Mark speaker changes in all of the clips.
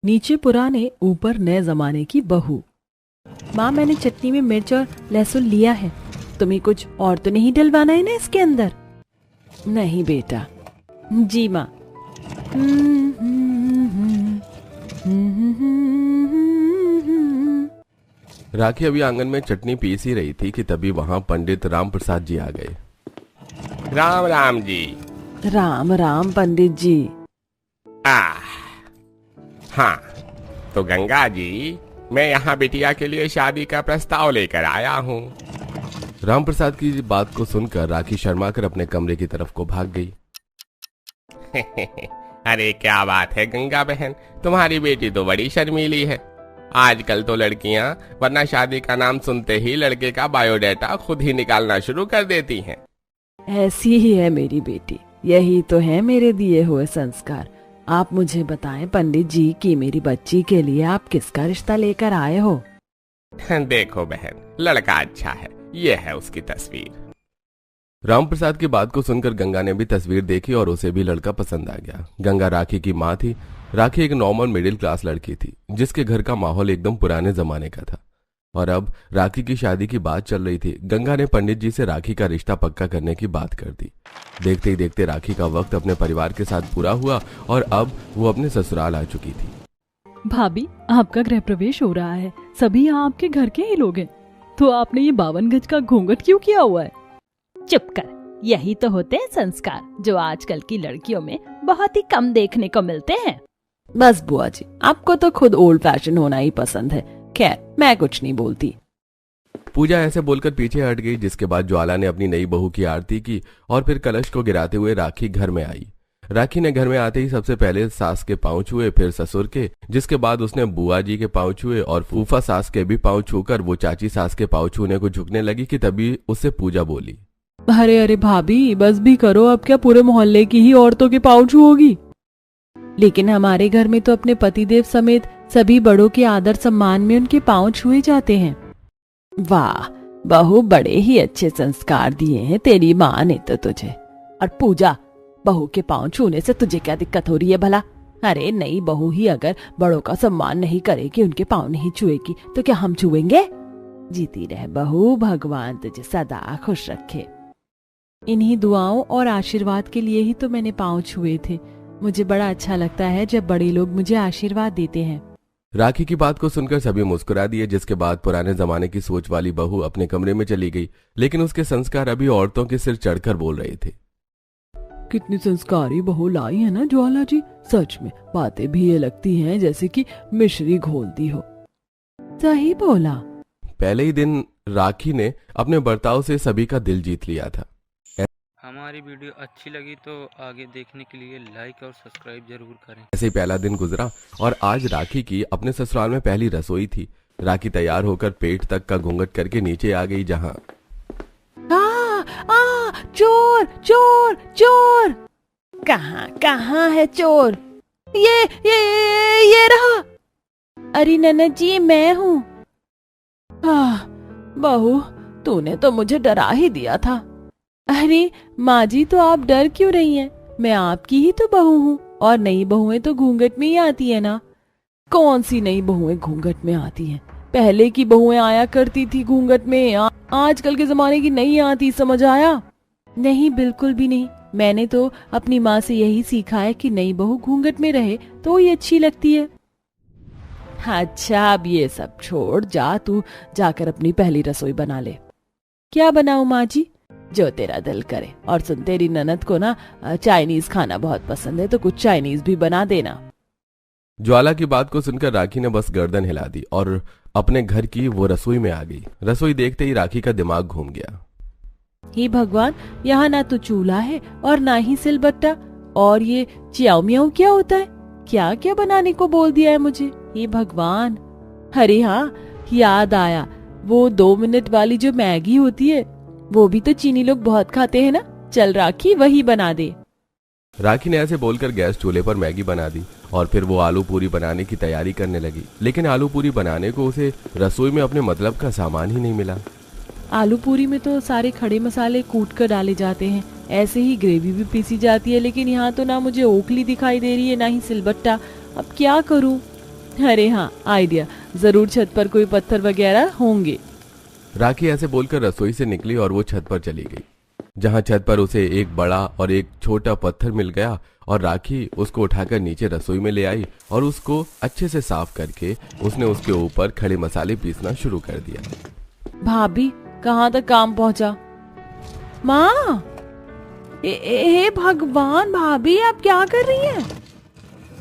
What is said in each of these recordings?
Speaker 1: नीचे पुराने ऊपर नए जमाने की बहू। माँ, मैंने चटनी में मिर्च और लहसुन लिया है, तुम्हें कुछ और तो नहीं डलवाना है ना इसके अंदर? नहीं बेटा। जी माँ।
Speaker 2: राखी अभी आंगन में चटनी पीस ही रही थी कि तभी वहां पंडित राम प्रसाद जी आ गए।
Speaker 3: राम राम जी।
Speaker 1: राम राम पंडित जी।
Speaker 3: हाँ, तो गंगा जी, मैं यहाँ बिटिया के लिए शादी का प्रस्ताव लेकर आया हूँ।
Speaker 2: राम प्रसाद की बात को सुनकर राखी शर्माकर अपने कमरे की तरफ को भाग गई।
Speaker 3: अरे क्या बात है गंगा बहन, तुम्हारी बेटी तो बड़ी शर्मीली है। आजकल तो लड़कियां वरना शादी का नाम सुनते ही लड़के का बायोडाटा खुद ही निकालना शुरू कर देती हैं।
Speaker 1: ऐसी ही है मेरी बेटी, यही तो है मेरे दिए हुए संस्कार। आप मुझे बताएं पंडित जी कि मेरी बच्ची के लिए आप किसका रिश्ता लेकर आए हो?
Speaker 3: देखो बहन, लड़का अच्छा है, ये है उसकी तस्वीर।
Speaker 2: राम प्रसाद की बात को सुनकर गंगा ने भी तस्वीर देखी और उसे भी लड़का पसंद आ गया। गंगा राखी की माँ थी। राखी एक नॉर्मल मिडिल क्लास लड़की थी जिसके घर का माहौल एकदम पुराने जमाने का था और अब राखी की शादी की बात चल रही थी। गंगा ने पंडित जी से राखी का रिश्ता पक्का करने की बात कर दी। देखते ही देखते राखी का वक्त अपने परिवार के साथ पूरा हुआ और अब वो अपने ससुराल आ चुकी थी।
Speaker 4: भाभी, आपका गृह प्रवेश हो रहा है, सभी यहाँ आपके घर के ही लोग हैं, तो आपने ये 52 गज का घूंघट क्यों किया हुआ है?
Speaker 5: चुप कर, यही तो होते हैं संस्कार जो आजकल की लड़कियों में बहुत ही कम देखने को मिलते हैं।
Speaker 1: बस बुआ जी, आपको तो खुद ओल्ड फैशन होना ही पसंद है। खैर, मैं कुछ नहीं बोलती।
Speaker 2: पूजा ऐसे बोलकर पीछे हट गई, जिसके बाद ज्वाला ने अपनी नई बहू की आरती की और फिर कलश को गिराते हुए राखी घर में आई। राखी ने घर में आते ही सबसे पहले सास के पांव छुए, फिर ससुर के, जिसके बाद उसने बुआ जी के पांव छुए और फूफा सास के भी पांव छूकर वो चाची सास के पांव छूने को झुकने लगी कि तभी उससे पूजा बोली,
Speaker 1: अरे अरे भाभी, बस भी करो, अब क्या पूरे मोहल्ले की ही औरतों के पांव छुओगी? लेकिन हमारे घर में तो अपने पतिदेव समेत सभी बड़ों के आदर सम्मान में उनके पांव छुए जाते हैं। वाह बहू, बड़े ही अच्छे संस्कार दिए हैं तेरी माँ ने तो तुझे। और पूजा, बहू के पांव छूने से तुझे क्या दिक्कत हो रही है भला? अरे नई बहू ही अगर बड़ों का सम्मान नहीं करेगी, उनके पांव नहीं छुएगी, तो क्या हम छुएंगे? जीती रह बहू, भगवान तुझे सदा खुश रखे। इन्हीं दुआओं और आशीर्वाद के लिए ही तो मैंने पांव छुए थे। मुझे बड़ा अच्छा लगता है जब बड़े लोग मुझे आशीर्वाद देते हैं।
Speaker 2: राखी की बात को सुनकर सभी मुस्कुरा दिए, जिसके बाद पुराने जमाने की सोच वाली बहू अपने कमरे में चली गई। लेकिन उसके संस्कार अभी औरतों के सिर चढ़कर बोल रहे थे।
Speaker 1: कितनी संस्कारी बहू लाई है ना ज्वाला जी, सच में बातें भी ये लगती हैं जैसे कि मिश्री घोलती हो। सही बोला।
Speaker 2: पहले ही दिन राखी ने अपने बर्ताव से सभी का दिल जीत लिया था।
Speaker 6: हमारी वीडियो अच्छी लगी तो आगे देखने के लिए लाइक और सब्सक्राइब जरूर करें।
Speaker 2: ऐसे ही पहला दिन गुजरा और आज राखी की अपने ससुराल में पहली रसोई थी। राखी तैयार होकर पेट तक का घूंघट करके नीचे आ गई, जहाँ
Speaker 1: चोर चोर चोर। कहाँ कहाँ है चोर? ये रहा। अरे ननद जी, मैं हूँ। बहू, तूने तो मुझे डरा ही दिया था। अरे माँ जी, तो आप डर क्यों रही हैं? मैं आपकी ही तो बहू हूँ और नई बहुएं तो घूंघट में ही आती है ना। कौन सी नई बहुएं घूंघट में आती हैं? पहले की बहुएं आया करती थी घूंघट में, आजकल के जमाने की नहीं आती, समझ आया? नहीं, बिल्कुल भी नहीं। मैंने तो अपनी माँ से यही सीखा है कि नई बहू घूंघट में रहे तो ही अच्छी लगती है। अच्छा, अब ये सब छोड़, जा तू जाकर अपनी पहली रसोई बना ले। क्या बनाऊं माँ जी? जो तेरा दिल करे। और सुन, तेरी ननद को ना चाइनीज खाना बहुत पसंद है, तो कुछ चाइनीज भी बना देना।
Speaker 2: ज्वाला की बात को सुनकर राखी ने बस गर्दन हिला दी और अपने घर की वो रसोई में आ गई। रसोई देखते ही राखी का दिमाग घूम गया।
Speaker 1: हे भगवान, यहाँ ना तो चूल्हा है और ना ही सिलबट्टा, और ये च्याओ मियाओ क्या होता है? क्या क्या बनाने को बोल दिया है मुझे? हे भगवान। अरे हाँ, याद आया, वो 2 मिनट वाली जो मैगी होती है, वो भी तो चीनी लोग बहुत खाते हैं ना। चल राखी, वही बना दे।
Speaker 2: राखी ने ऐसे बोलकर गैस चूल्हे पर मैगी बना दी और फिर वो आलू पूरी बनाने की तैयारी करने लगी। लेकिन आलू पूरी बनाने को उसे रसोई में अपने मतलब का सामान ही नहीं मिला।
Speaker 1: आलू पूरी में तो सारे खड़े मसाले कूट कर डाले जाते हैं, ऐसे ही ग्रेवी भी पीसी जाती है, लेकिन यहाँ तो ना मुझे ओखली दिखाई दे रही है ना ही सिलबट्टा। अब क्या करूँ? अरे हाँ, आइडिया, जरूर छत पर कोई पत्थर वगैरह होंगे।
Speaker 2: राखी ऐसे बोलकर रसोई से निकली और वो छत पर चली गई, जहां छत पर उसे एक बड़ा और एक छोटा पत्थर मिल गया और राखी उसको उठाकर नीचे रसोई में ले आई और उसको अच्छे से साफ करके उसने उसके ऊपर खड़े मसाले पीसना शुरू कर दिया।
Speaker 1: भाभी, कहाँ तक काम पहुँचा? माँ, हे भगवान, भाभी आप क्या कर रही हैं?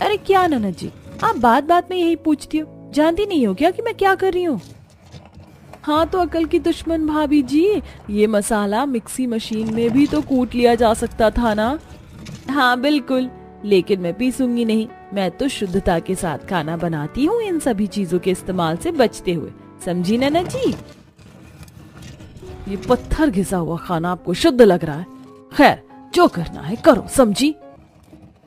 Speaker 1: अरे क्या ननद जी, आप बात बात में यही पूछती हो, जानती नहीं हो क्या कि मैं क्या कर रही हूँ? हाँ तो अकल की दुश्मन भाभी जी, ये मसाला मिक्सी मशीन में भी तो कूट लिया जा सकता था ना। हाँ बिल्कुल, लेकिन मैं पीसूंगी नहीं, मैं तो शुद्धता के साथ खाना बनाती हूँ, इन सभी चीजों के इस्तेमाल से बचते हुए, समझी ननद जी? ये पत्थर घिसा हुआ खाना आपको शुद्ध लग रहा है? खैर, जो करना है करो, समझी?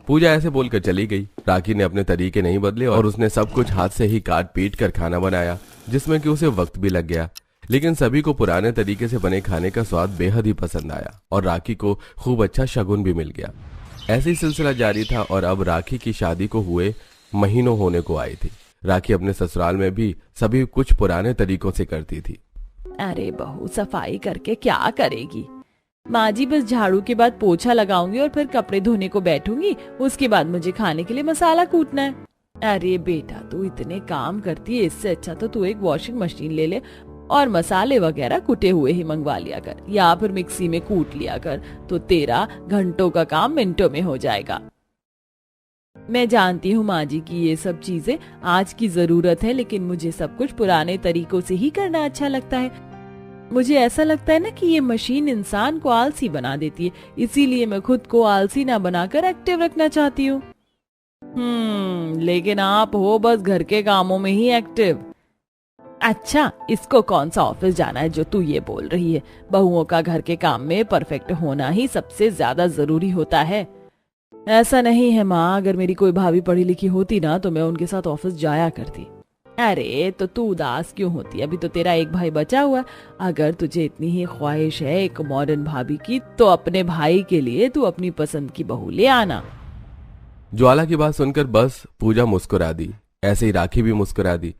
Speaker 2: पूजा ऐसे बोलकर चली गई। राखी ने अपने तरीके नहीं बदले और उसने सब कुछ हाथ से ही काट पीट कर खाना बनाया, जिसमें कि उसे वक्त भी लग गया, लेकिन सभी को पुराने तरीके से बने खाने का स्वाद बेहद ही पसंद आया और राखी को खूब अच्छा शगुन भी मिल गया। ऐसे ही सिलसिला जारी था और अब राखी की शादी को हुए महीनों होने को आई थी। राखी अपने ससुराल में भी सभी कुछ पुराने तरीकों से करती थी।
Speaker 1: अरे बहू, सफाई करके क्या करेगी? माँ जी, बस झाड़ू के बाद पोछा लगाऊंगी और फिर कपड़े धोने को बैठूंगी, उसके बाद मुझे खाने के लिए मसाला कूटना है। अरे बेटा, तू इतने काम करती है, इससे अच्छा तो तू एक वॉशिंग मशीन ले ले और मसाले वगैरह कुटे हुए ही मंगवा लिया कर, या फिर मिक्सी में कूट लिया कर, तो तेरा घंटों का काम मिनटों में हो जाएगा। मैं जानती हूँ माँ जी की ये सब चीजें आज की जरूरत है, लेकिन मुझे सब कुछ पुराने तरीकों से ही करना अच्छा लगता है। मुझे ऐसा लगता है ना कि ये मशीन इंसान को आलसी बना देती है, इसीलिए मैं खुद को आलसी ना बनाकर एक्टिव रखना चाहती हूँ। लेकिन आप हो बस घर के कामों में ही एक्टिव। अच्छा, इसको कौन सा ऑफिस जाना है जो तू ये बोल रही है? बहुओं का घर के काम में परफेक्ट होना ही सबसे ज्यादा जरूरी होता है। ऐसा नहीं है माँ, अगर मेरी कोई भाभी पढ़ी लिखी होती ना तो मैं उनके साथ ऑफिस जाया करती। अरे तो तू उदास क्यों होती? अभी तो तेरा एक भाई बचा हुआ। अगर तुझे इतनी ही ख्वाहिश है एक मॉडर्न भाभी की, तो अपने भाई के लिए तू अपनी पसंद की बहू ले आना।
Speaker 2: ज्वाला की बात सुनकर बस पूजा मुस्कुरा दी, ऐसे ही राखी भी मुस्कुरा दी।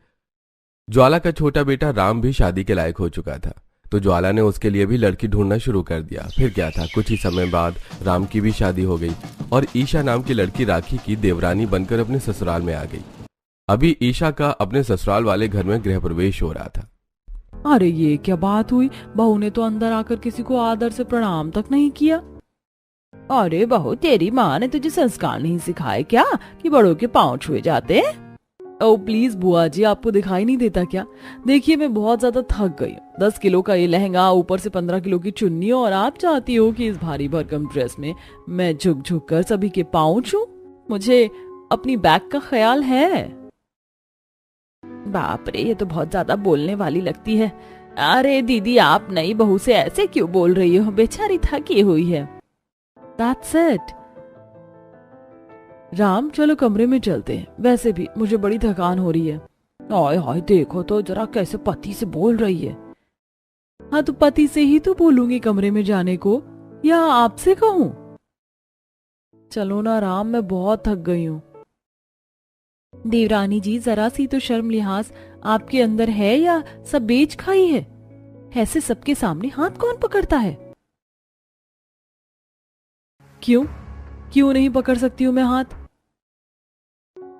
Speaker 2: ज्वाला का छोटा बेटा राम भी शादी के लायक हो चुका था, तो ज्वाला ने उसके लिए भी लड़की ढूंढना शुरू कर दिया। फिर क्या था, कुछ ही समय बाद राम की भी शादी हो गई और ईशा नाम की लड़की राखी की देवरानी बनकर अपने ससुराल में आ गई। अभी ईशा का अपने ससुराल वाले घर में गृह प्रवेश हो रहा था।
Speaker 1: अरे ये क्या बात हुई? बहू ने तो अंदर आकर किसी को आदर से प्रणाम तक नहीं किया। अरे बहू, तेरी माँ ने तुझे संस्कार नहीं सिखाए क्या कि बड़ों के पांव छुए जाते हैं? ओ प्लीज बुआ जी, आपको दिखाई नहीं देता क्या? देखिए, मैं बहुत ज्यादा थक गई हूँ। 10 किलो का ये लहंगा, ऊपर से 15 किलो की चुन्नी, और आप चाहती हो कि इस भारी भरकम ड्रेस में मैं झुक झुक कर सभी के पांव छूं? मुझे अपनी बैग का ख्याल है। बाप रे, ये तो बहुत ज्यादा बोलने वाली लगती है। अरे दीदी, आप नई बहू से ऐसे क्यों बोल रही हो? बेचारी थकी हुई है। That's it. राम, चलो कमरे में चलते हैं, वैसे भी मुझे बड़ी थकान हो रही है। हाय हाय, देखो तो जरा कैसे पति से बोल रही है। हाँ तो पति से ही तो बोलूंगी कमरे में जाने को, या आपसे कहूँ? चलो ना राम, मैं बहुत थक गई हूँ। देवरानी जी, जरा सी तो शर्म लिहाज आपके अंदर है या सब बेच खाई है? ऐसे सबके सामने हाथ कौन पकड़ता है? क्यों नहीं पकड़ सकती हूँ मैं हाथ?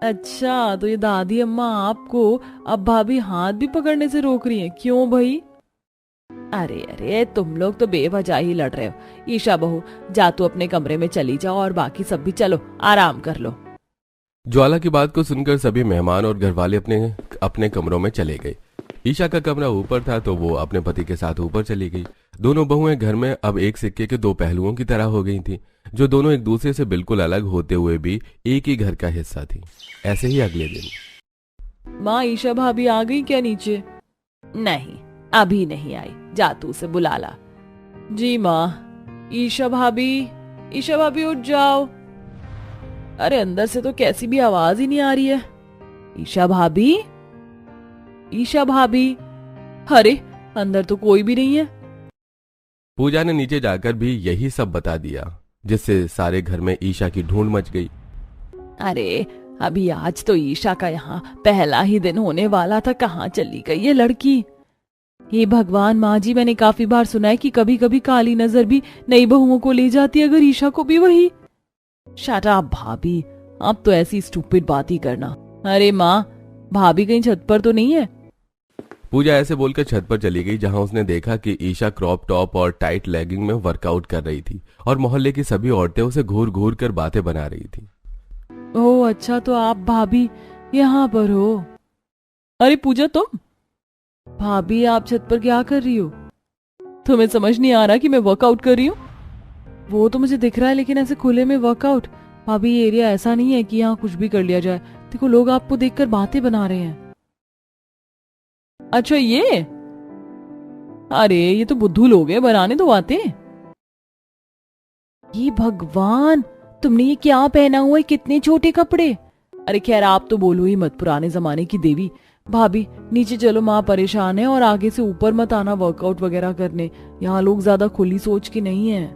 Speaker 1: अच्छा, तो ये दादी अम्मा आपको अब भाभी हाथ भी पकड़ने से रोक रही हैं, क्यों भाई? अरे अरे, तुम लोग तो बेवजह ही लड़ रहे हो। ईशा बहू, जा तू अपने कमरे में चली जाओ और बाकी सब भी चलो आराम कर लो।
Speaker 2: ज्वाला की बात को सुनकर सभी मेहमान और घरवाले अपने अपने कमरों में चले गए। ईशा का कमरा ऊपर था तो वो अपने पति के साथ ऊपर चली गई। दोनों बहुएं घर में अब एक सिक्के के दो पहलुओं की तरह हो गई थी, जो दोनों एक दूसरे से बिल्कुल अलग होते हुए भी एक ही घर का हिस्सा थी। ऐसे ही अगले दिन।
Speaker 1: माँ, ईशा भाभी आ गई क्या नीचे? नहीं, अभी नहीं आई, जा तू उसे बुला ला। जी माँ। ईशा भाभी उठ जाओ। अरे अंदर से तो कैसी भी आवाज ही नहीं आ रही है। ईशा भाभी, अरे अंदर तो कोई भी नहीं है।
Speaker 2: पूजा ने नीचे जाकर भी यही सब बता दिया, जिससे सारे घर में ईशा की ढूंढ मच गई।
Speaker 1: अरे अभी आज तो ईशा का यहाँ पहला ही दिन होने वाला था, कहाँ चली गई ये लड़की। हे भगवान माँ जी, मैंने काफी बार सुना है कि कभी कभी काली नजर भी नई बहुओं को ले जाती है, अगर ईशा को भी वही। शट अप भाभी, आप तो ऐसी स्टूपिड बात ही करना। अरे माँ, भाभी कहीं छत पर तो नहीं है?
Speaker 2: पूजा ऐसे बोलकर छत पर चली गई, जहां उसने देखा कि ईशा क्रॉप टॉप और टाइट लेगिंग में वर्कआउट कर रही थी और मोहल्ले की सभी औरतें उसे घूर घूर कर बातें बना रही थी।
Speaker 1: ओह अच्छा, तो आप भाभी यहाँ पर हो। अरे पूजा, तुम? भाभी आप छत पर क्या कर रही हो? तुम्हें समझ नहीं आ रहा कि मैं वर्कआउट कर रही हूँ? वो तो मुझे दिख रहा है, लेकिन ऐसे खुले में वर्कआउट? भाभी ये एरिया ऐसा नहीं है कि यहाँ कुछ भी कर लिया जाए। देखो लोग आपको देखकर बातें बना रहे हैं। अच्छा ये? अरे ये तो बुद्धू लोग हैं, बनाने दो बातें। ये भगवान, तुमने ये क्या पहना हुआ है, कितने छोटे कपड़े। अरे खैर आप तो बोलो ही मत, पुराने जमाने की देवी। भाभी नीचे चलो, माँ परेशान है, और आगे से ऊपर मत आना वर्कआउट वगैरह करने, यहाँ लोग ज्यादा खुली सोच के नहीं है।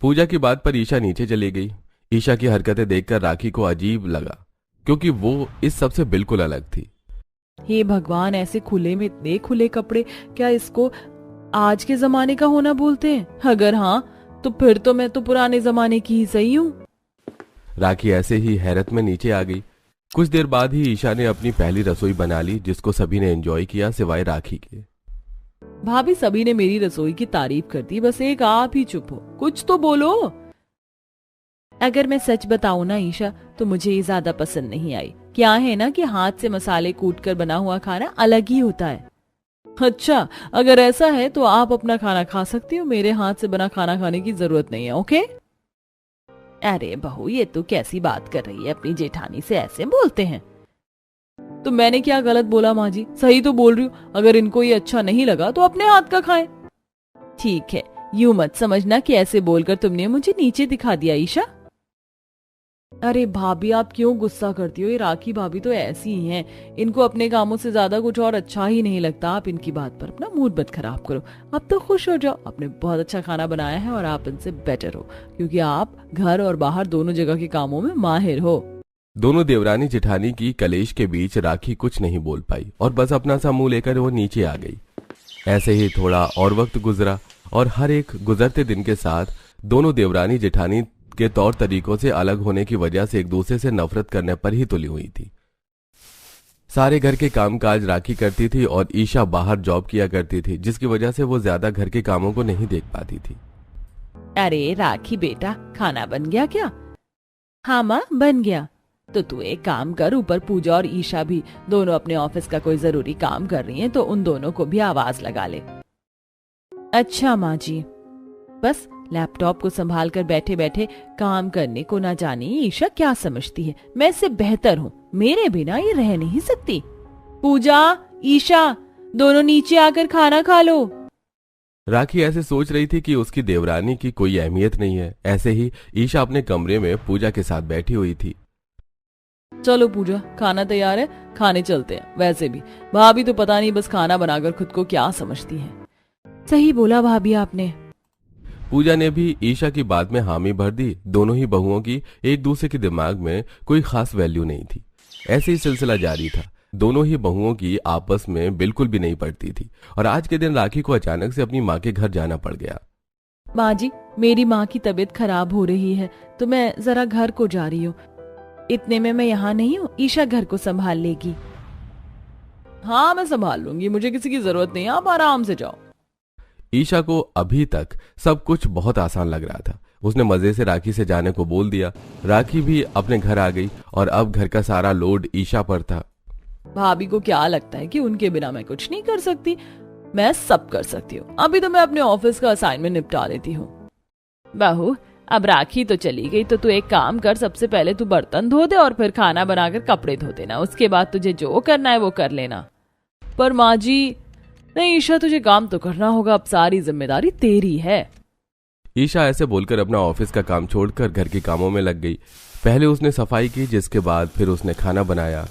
Speaker 2: पूजा की बात पर ईशा नीचे चली गई। ईशा की हरकतें देखकर राखी को अजीब लगा, क्योंकि वो इस सबसे बिल्कुल अलग थी।
Speaker 1: हे भगवान, ऐसे खुले में इतने खुले कपड़े, क्या इसको आज के जमाने का होना बोलते हैं? अगर हाँ तो फिर तो मैं तो पुराने जमाने की ही सही हूँ।
Speaker 2: राखी ऐसे ही हैरत में नीचे आ गई। कुछ देर बाद ही ईशा ने अपनी पहली रसोई बना ली, जिसको सभी ने एंजॉय किया सिवाय राखी के।
Speaker 1: भाभी सभी ने मेरी रसोई की तारीफ कर दी, बस एक आप ही चुप हो, कुछ तो बोलो। अगर मैं सच बताऊं ना ईशा, तो मुझे ये ज्यादा पसंद नहीं आई। क्या है ना कि हाथ से मसाले कूट कर बना हुआ खाना अलग ही होता है। अच्छा, अगर ऐसा है तो आप अपना खाना खा सकती हो, मेरे हाथ से बना खाना खाने की जरूरत नहीं है, ओके? अरे बहू, ये तो कैसी बात कर रही है, अपनी जेठानी से ऐसे बोलते हैं? तो मैंने क्या गलत बोला माँ जी? सही तो बोल रही हूँ। अगर इनको ये अच्छा नहीं लगा तो अपने हाथ का खाएं। ठीक है, यूं मत समझना कि ऐसे बोलकर तुमने मुझे नीचे दिखा दिया ईशा। अरे भाभी आप क्यों गुस्सा करती हो? ये राखी भाभी तो ऐसी ही हैं, इनको अपने कामों से ज्यादा कुछ और अच्छा ही नहीं लगता। आप इनकी बात पर अपना मूड मत खराब करो, आप तो खुश हो जाओ। आपने बहुत अच्छा खाना बनाया है और आप इनसे बेटर हो, क्योंकि आप घर और बाहर दोनों जगह के कामों में माहिर हो।
Speaker 2: दोनों देवरानी जेठानी की कलेश के बीच राखी कुछ नहीं बोल पाई और बस अपना सा मुंह लेकर वो नीचे आ गई। ऐसे ही थोड़ा और वक्त गुजरा और हर एक गुजरते दिन के साथ दोनों देवरानी जेठानी के तौर तरीकों से अलग होने की वजह से एक दूसरे से नफरत करने पर ही तुली हुई थी। सारे घर के कामकाज राखी करती थी और ईशा बाहर जॉब किया करती थी, जिसकी वजह से वो ज्यादा घर के कामों को नहीं देख पाती थी।
Speaker 1: अरे राखी बेटा, खाना बन गया क्या? हाँ माँ बन गया। तो तू एक काम कर, ऊपर पूजा और ईशा भी दोनों अपने ऑफिस का कोई जरूरी काम कर रही हैं, तो उन दोनों को भी आवाज लगा ले। अच्छा माँ जी। बस लैपटॉप को संभाल कर बैठे बैठे काम करने को ना जाने ईशा क्या समझती है, मैं इससे बेहतर हूँ, मेरे बिना ये रह नहीं सकती। पूजा, ईशा, दोनों नीचे आकर खाना खा लो।
Speaker 2: राखी ऐसे सोच रही थी कि उसकी देवरानी की कोई अहमियत नहीं है। ऐसे ही ईशा अपने कमरे में पूजा के साथ बैठी हुई थी।
Speaker 1: चलो पूजा, खाना तैयार है, खाने चलते हैं। वैसे भी भाभी तो पता नहीं बस खाना बनाकर खुद को क्या समझती है। सही बोला भाभी आपने।
Speaker 2: पूजा ने भी ईशा की बात में हामी भर दी। दोनों ही बहुओं की एक दूसरे के दिमाग में कोई खास वैल्यू नहीं थी। ऐसे ही सिलसिला जारी था। दोनों ही बहुओं की आपस में बिल्कुल भी नहीं पड़ती थी और आज के दिन राखी को अचानक से अपनी माँ के घर जाना पड़ गया।
Speaker 1: माँ जी, मेरी माँ की तबीयत खराब हो रही है, तो मैं जरा घर को जा रही हूँ। इतने में मैं यहाँ नहीं हूँ, ईशा घर को संभाल लेगी। हाँ मैं संभाल लूंगी, मुझे किसी की जरूरत नहीं, आप आराम से जाओ।
Speaker 2: ईशा को अभी तक सब कुछ बहुत आसान लग रहा था। उसने मजे से राखी से जाने को बोल दिया। राखी भी अपने घर आ गई और अब घर का सारा लोड ईशा पर था।
Speaker 1: भाभी को क्या लगता है कि उनके बिना मैं कुछ नहीं कर सकती? मैं सब कर सकती हूँ। अभी तो मैं अपने ऑफिस का असाइनमेंट निपटा लेती हूँ। बहू, अब राखी तो चली गई, तो तू एक काम कर, सबसे पहले तू बर्तन धो दे और फिर खाना बनाकर कपड़े धो देना। उसके बाद तुझे जो करना है वो कर लेना। पर माँ जी, नहीं ईशा, तुझे काम तो करना होगा, अब सारी जिम्मेदारी तेरी है।
Speaker 2: ईशा ऐसे बोलकर अपना ऑफिस का काम छोड़कर घर के कामों में लग गई। पहले उसने सफाई की, जिसके बाद फिर उसने खाना बनाया।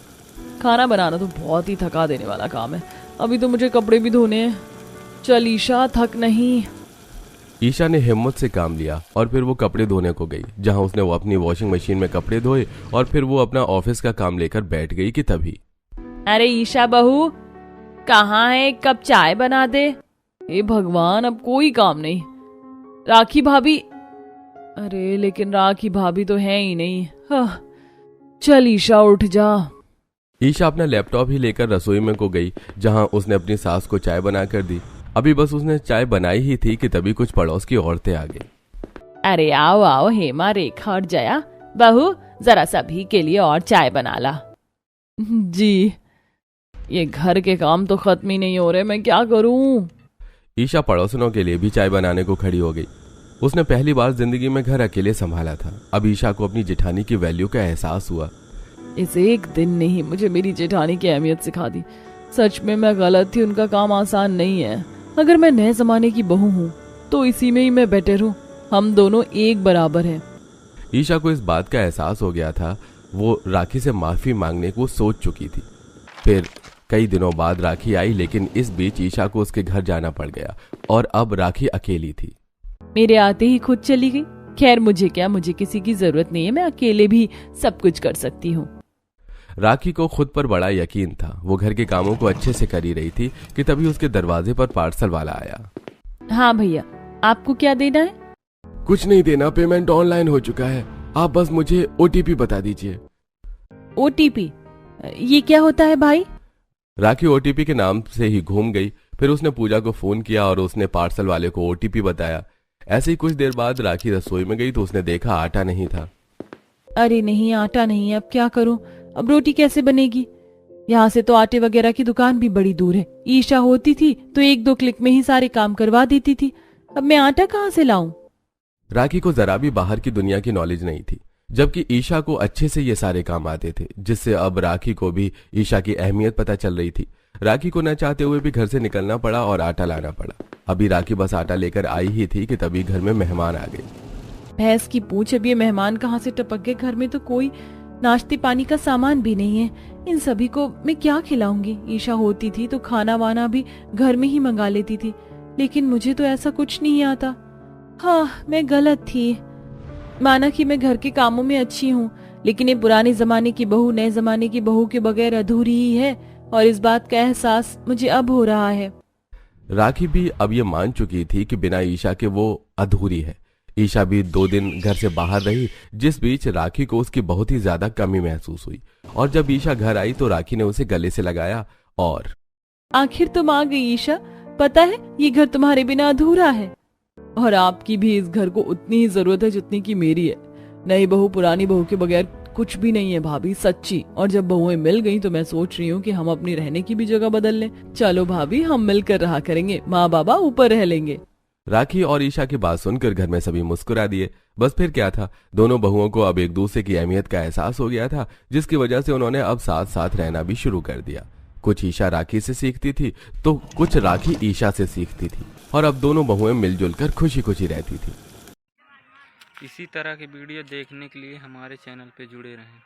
Speaker 1: खाना बनाना तो बहुत ही थका देने वाला काम है। अभी तो मुझे कपड़े भी धोने हैं। चल ईशा, थक नहीं।
Speaker 2: ईशा ने हिम्मत से काम लिया और फिर वो कपड़े धोने को गई, जहां उसने वो अपनी वॉशिंग मशीन में कपड़े धोए और फिर वो अपना ऑफिस का काम लेकर बैठ गई कि तभी
Speaker 1: अरे ईशा बहू, कहाँ है? एक कप चाय बना दे। हे भगवान, अब कोई काम नहीं। राखी भाभी, अरे लेकिन राखी भाभी तो है ही नहीं। चल ईशा उठ जा।
Speaker 2: ईशा अपना लैपटॉप ही लेकर रसोई में को गई, जहां उसने अपनी सास को चाय बनाकर दी। अभी बस उसने चाय बनाई ही थी कि तभी कुछ पड़ोस की औरतें आ गई।
Speaker 1: अरे आओ आओ हेमा, रेखा और जया, बहू जरा सभी के लिए और चाय बना ला। जी, ये घर के काम तो खत्म ही नहीं हो रहे, मैं क्या करूं?
Speaker 2: ईशा पड़ोसनों के लिए भी चाय बनाने को खड़ी हो गई। उसने पहली बार जिंदगी में घर अकेले संभाला था। अब ईशा को अपनी जेठानी की वैल्यू का एहसास हुआ।
Speaker 1: इस एक दिन ने ही मुझे मेरी जेठानी की अहमियत सिखा दी। सच में मैं गलत थी, उनका काम आसान नहीं है। अगर मैं नए जमाने की बहू हूँ तो इसी में ही मैं बेटर हूँ। हम दोनों एक बराबर हैं।
Speaker 2: ईशा को इस बात का एहसास हो गया था। वो राखी से माफी मांगने को सोच चुकी थी। फिर कई दिनों बाद राखी आई, लेकिन इस बीच ईशा को उसके घर जाना पड़ गया और अब राखी अकेली थी।
Speaker 1: मेरे आते ही खुद चली गई। खैर मुझे क्या, मुझे किसी की जरूरत नहीं है, मैं अकेले भी सब कुछ कर सकती हूँ।
Speaker 2: राखी को खुद पर बड़ा यकीन था। वो घर के कामों को अच्छे से कर ही रही थी कि तभी उसके दरवाजे पर पार्सल वाला आया।
Speaker 1: हाँ भैया, आपको क्या देना है?
Speaker 2: कुछ नहीं देना, पेमेंट ऑनलाइन हो चुका है। आप बस मुझे ओटीपी बता दीजिए।
Speaker 1: ओटीपी? ये क्या होता है भाई?
Speaker 2: राखी ओटीपी के नाम से ही घूम गई। फिर उसने पूजा को फोन किया और उसने पार्सल वाले को ओटीपी बताया। ऐसे ही कुछ देर बाद राखी रसोई में गई तो उसने देखा आटा नहीं था।
Speaker 1: अरे नहीं, आटा नहीं है, अब क्या करूं? अब रोटी कैसे बनेगी? यहाँ से तो आटे वगैरह की दुकान भी बड़ी दूर है। ईशा होती थी तो 1-2 क्लिक में ही सारे काम करवा देती थी। अब मैं आटा कहाँ से लाऊं?
Speaker 2: राखी को जरा भी बाहर की दुनिया की नॉलेज नहीं थी, जबकि ईशा को अच्छे से ये सारे काम आते थे, जिससे अब राखी को भी ईशा की अहमियत पता चल रही थी। राखी को न चाहते हुए भी घर से निकलना पड़ा और आटा लाना पड़ा। अभी राखी बस आटा लेकर आई ही थी कि तभी घर में मेहमान आ गए।
Speaker 1: भैंस की पूंछ, अब ये मेहमान कहाँ से टपक गए? घर में तो कोई नाश्ते पानी का सामान भी नहीं है। इन सभी को मैं क्या खिलाऊंगी? ईशा होती थी तो खाना वाना भी घर में ही मंगा लेती थी, लेकिन मुझे तो ऐसा कुछ नहीं आता। हाँ, मैं गलत थी। माना कि मैं घर के कामों में अच्छी हूँ, लेकिन ये पुराने जमाने की बहू नए जमाने की बहू के बगैर अधूरी ही है, और इस बात का एहसास मुझे अब हो रहा है।
Speaker 2: राखी भी अब ये मान चुकी थी कि बिना ईशा के वो अधूरी है। ईशा भी 2 दिन घर से बाहर रही, जिस बीच राखी को उसकी बहुत ही ज्यादा कमी महसूस हुई। और जब ईशा घर आई तो राखी ने उसे गले से लगाया और
Speaker 1: आखिर तुम आ गई ईशा। पता है ये घर तुम्हारे बिना अधूरा है, और आपकी भी इस घर को उतनी ही जरूरत है जितनी की मेरी है। नई बहू पुरानी बहू के बगैर कुछ भी नहीं है भाभी, सच्ची। और जब बहुएं मिल गई तो मैं सोच रही हूँ कि हम अपनी रहने की भी जगह बदल लें। चलो भाभी, हम मिलकर रहा करेंगे, माँ बाबा ऊपर रह लेंगे।
Speaker 2: राखी और ईशा की बात सुनकर घर में सभी मुस्कुरा दिए। बस फिर क्या था, दोनों बहुओं को अब एक दूसरे की अहमियत का एहसास हो गया था, जिसकी वजह से उन्होंने अब साथ साथ रहना भी शुरू कर दिया। कुछ ईशा राखी से सीखती थी तो कुछ राखी ईशा से सीखती थी, और अब दोनों बहुएं मिलजुल कर खुशी खुशी रहती थी।
Speaker 6: इसी तरह की वीडियो देखने के लिए हमारे चैनल पे जुड़े रहें।